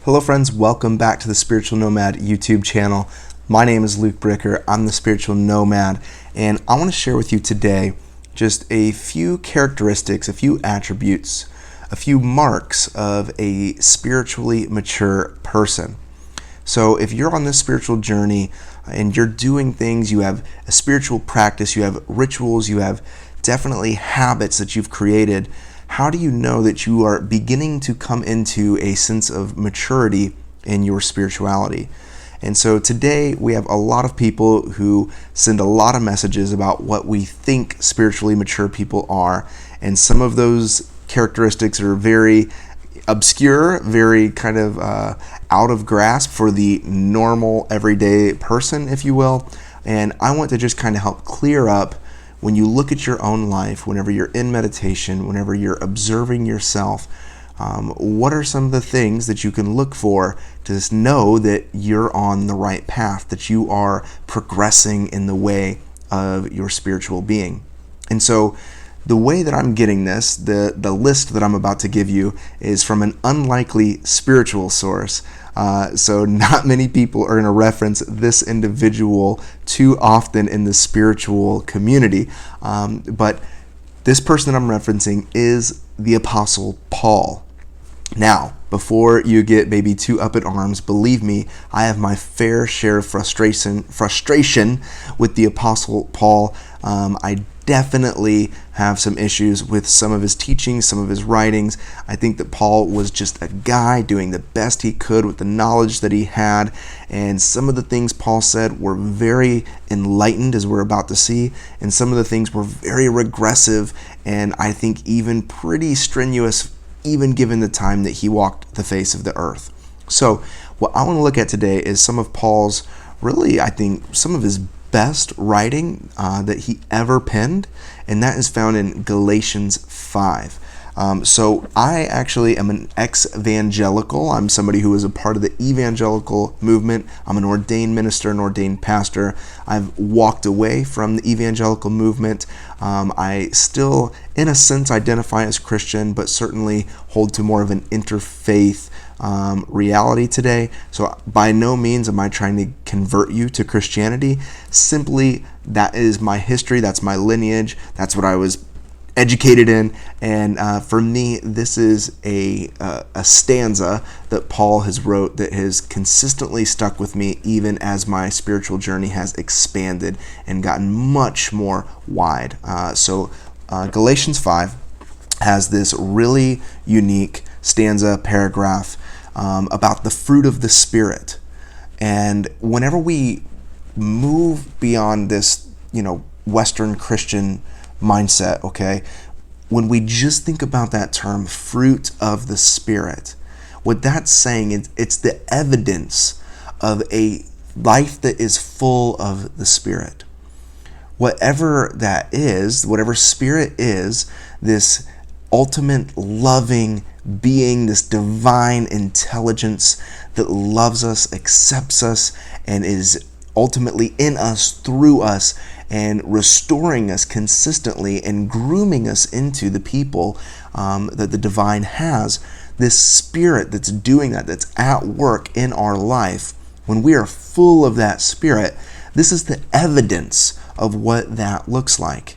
Hello friends, welcome back to the Spiritual Nomad YouTube channel. My name is Luke Bricker, I'm the Spiritual Nomad, and I want to share with you today just a few characteristics, a few attributes, a few marks of a spiritually mature person. So if you're on this spiritual journey and you're doing things, you have a spiritual practice, you have rituals, you have definitely habits that you've created, how do you know that you are beginning to come into a sense of maturity in your spirituality? And so today we have a lot of people who send a lot of messages about what we think spiritually mature people are. And some of those characteristics are very obscure, very kind of out of grasp for the normal everyday person, if you will. And I want to just kind of help clear up when you look at your own life, whenever you're in meditation, whenever you're observing yourself, what are some of the things that you can look for to just know that you're on the right path, that you are progressing in the way of your spiritual being? And so the way that I'm getting this, the list that I'm about to give you, is from an unlikely spiritual source. So not many people are going to reference this individual too often in the spiritual community. But this person that I'm referencing is the Apostle Paul. Now, before you get maybe too up in arms, believe me, I have my fair share of frustration with the Apostle Paul. I definitely have some issues with some of his teachings, some of his writings. I think that Paul was just a guy doing the best he could with the knowledge that he had, and some of the things Paul said were very enlightened, as we're about to see, and some of the things were very regressive, and I think even pretty strenuous, even given the time that he walked the face of the earth. So what I want to look at today is some of Paul's, really, I think, some of his best writing that he ever penned, and that is found in Galatians 5. So I actually am an exvangelical. I'm somebody who is a part of the evangelical movement. I'm an ordained minister, an ordained pastor. I've walked away from the evangelical movement. I still, in a sense, identify as Christian, but certainly hold to more of an interfaith reality today. So by no means am I trying to convert you to Christianity. Simply, that is my history, that's my lineage, that's what I was educated in, and for me, this is a stanza that Paul has wrote that has consistently stuck with me even as my spiritual journey has expanded and gotten much more wide. So Galatians 5 has this really unique stanza, paragraph about the fruit of the Spirit. And whenever we move beyond this, Western Christian mindset, okay, when we just think about that term, fruit of the Spirit, what that's saying is it's the evidence of a life that is full of the Spirit. Whatever that is, whatever Spirit is, this ultimate loving being, this divine intelligence that loves us, accepts us, and is ultimately in us, through us, and restoring us consistently and grooming us into the people that the divine has. This Spirit that's doing that, that's at work in our life, when we are full of that Spirit, this is the evidence of what that looks like.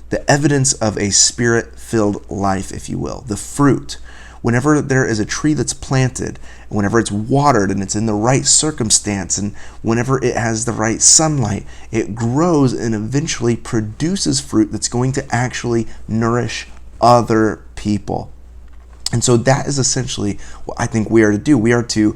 The evidence of a Spirit-filled life, if you will, the fruit. Whenever there is a tree that's planted, whenever it's watered and it's in the right circumstance, and whenever it has the right sunlight, it grows and eventually produces fruit that's going to actually nourish other people. And so that is essentially what I think we are to do. We are to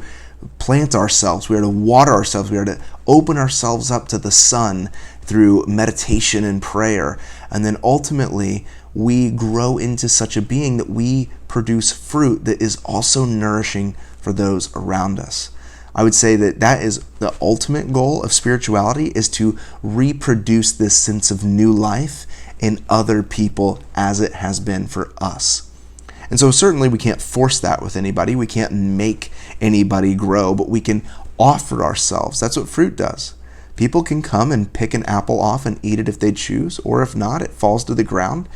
plant ourselves, we are to water ourselves, we are to open ourselves up to the sun through meditation and prayer, and then ultimately we grow into such a being that we produce fruit that is also nourishing for those around us. I would say that that is the ultimate goal of spirituality, is to reproduce this sense of new life in other people as it has been for us. And so certainly we can't force that with anybody. We can't make anybody grow, but we can offer ourselves. That's what fruit does. People can come and pick an apple off and eat it if they choose, or if not, it falls to the ground.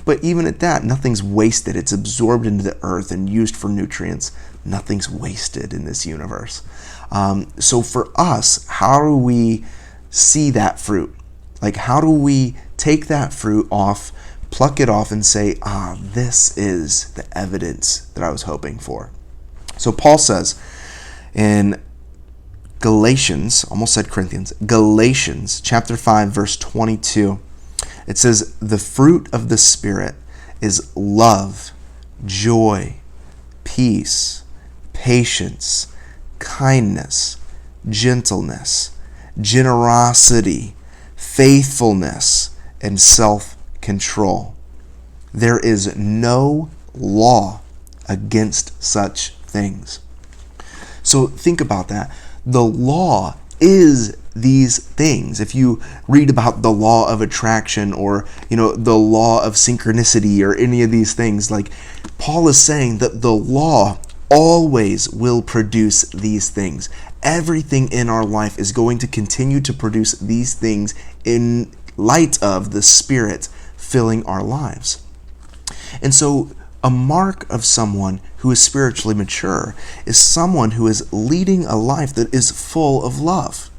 But even at that, nothing's wasted. It's absorbed into the earth and used for nutrients. Nothing's wasted in this universe. So for us, how do we see that fruit? Like, how do we take that fruit off, pluck it off, and say, this is the evidence that I was hoping for? So Paul says in Galatians, almost said Corinthians, Galatians chapter 5, verse 22, it says, the fruit of the Spirit is love, joy, peace, patience, kindness, gentleness, generosity, faithfulness, and self-control. There is no law against such things. So think about that. The law is these things. If you read about the law of attraction or, the law of synchronicity or any of these things, like Paul is saying that the law always will produce these things. Everything in our life is going to continue to produce these things in light of the Spirit filling our lives. And so a mark of someone who is spiritually mature is someone who is leading a life that is full of love.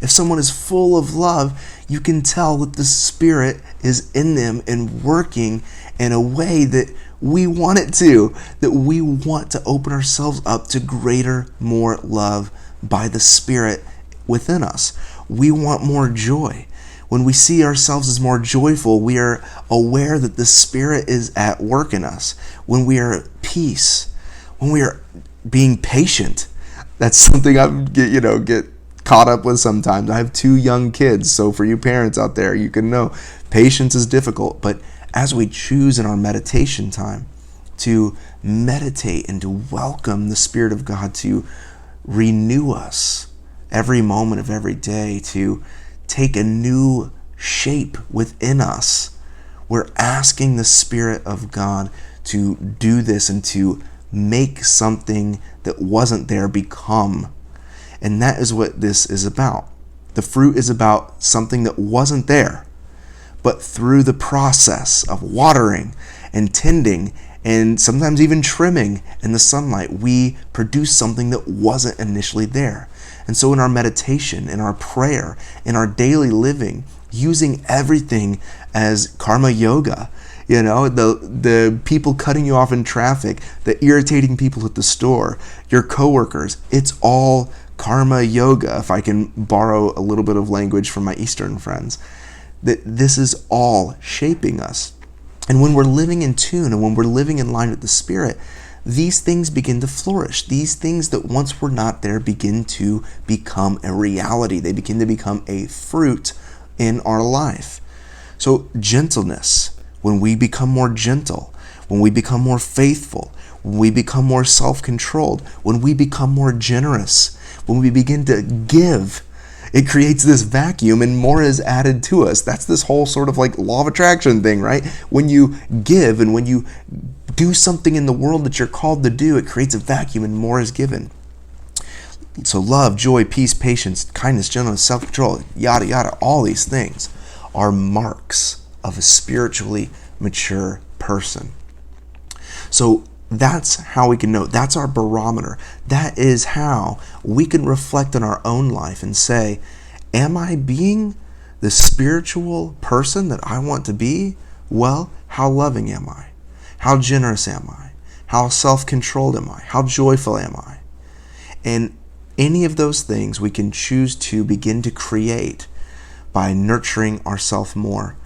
If someone is full of love, you can tell that the Spirit is in them and working in a way that we want it to, that we want to open ourselves up to greater, more love by the Spirit within us. We want more joy. When we see ourselves as more joyful, we are aware that the Spirit is at work in us. When we are at peace, when we are being patient, that's something I get caught up with sometimes. I have 2 young kids, so for you parents out there, you can know patience is difficult. But as we choose in our meditation time to meditate and to welcome the Spirit of God to renew us every moment of every day, to take a new shape within us, we're asking the Spirit of God to do this and to make something that wasn't there become. And that is what this is about. The fruit is about something that wasn't there, but through the process of watering and tending and sometimes even trimming in the sunlight, we produce something that wasn't initially there. And so in our meditation, in our prayer, in our daily living, using everything as karma yoga, the people cutting you off in traffic, the irritating people at the store, your coworkers, it's all karma yoga, if I can borrow a little bit of language from my Eastern friends, that this is all shaping us. And when we're living in tune and when we're living in line with the Spirit, these things begin to flourish. These things that once were not there begin to become a reality. They begin to become a fruit in our life. So gentleness, when we become more gentle, when we become more faithful, when we become more self-controlled, when we become more generous, when we begin to give, it creates this vacuum and more is added to us. That's this whole sort of like law of attraction thing, right? When you give and when you do something in the world that you're called to do, it creates a vacuum and more is given. So love, joy, peace, patience, kindness, gentleness, self-control, yada, yada, all these things are marks of a spiritually mature person. So that's how we can know. That's our barometer. That is how we can reflect on our own life and say, am I being the spiritual person that I want to be? Well, how loving am I? How generous am I? How self-controlled am I? How joyful am I? And any of those things we can choose to begin to create by nurturing ourselves more.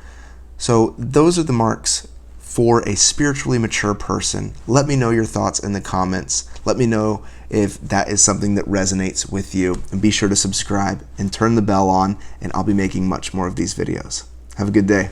So those are the marks for a spiritually mature person. Let me know your thoughts in the comments. Let me know if that is something that resonates with you. And be sure to subscribe and turn the bell on, and I'll be making much more of these videos. Have a good day.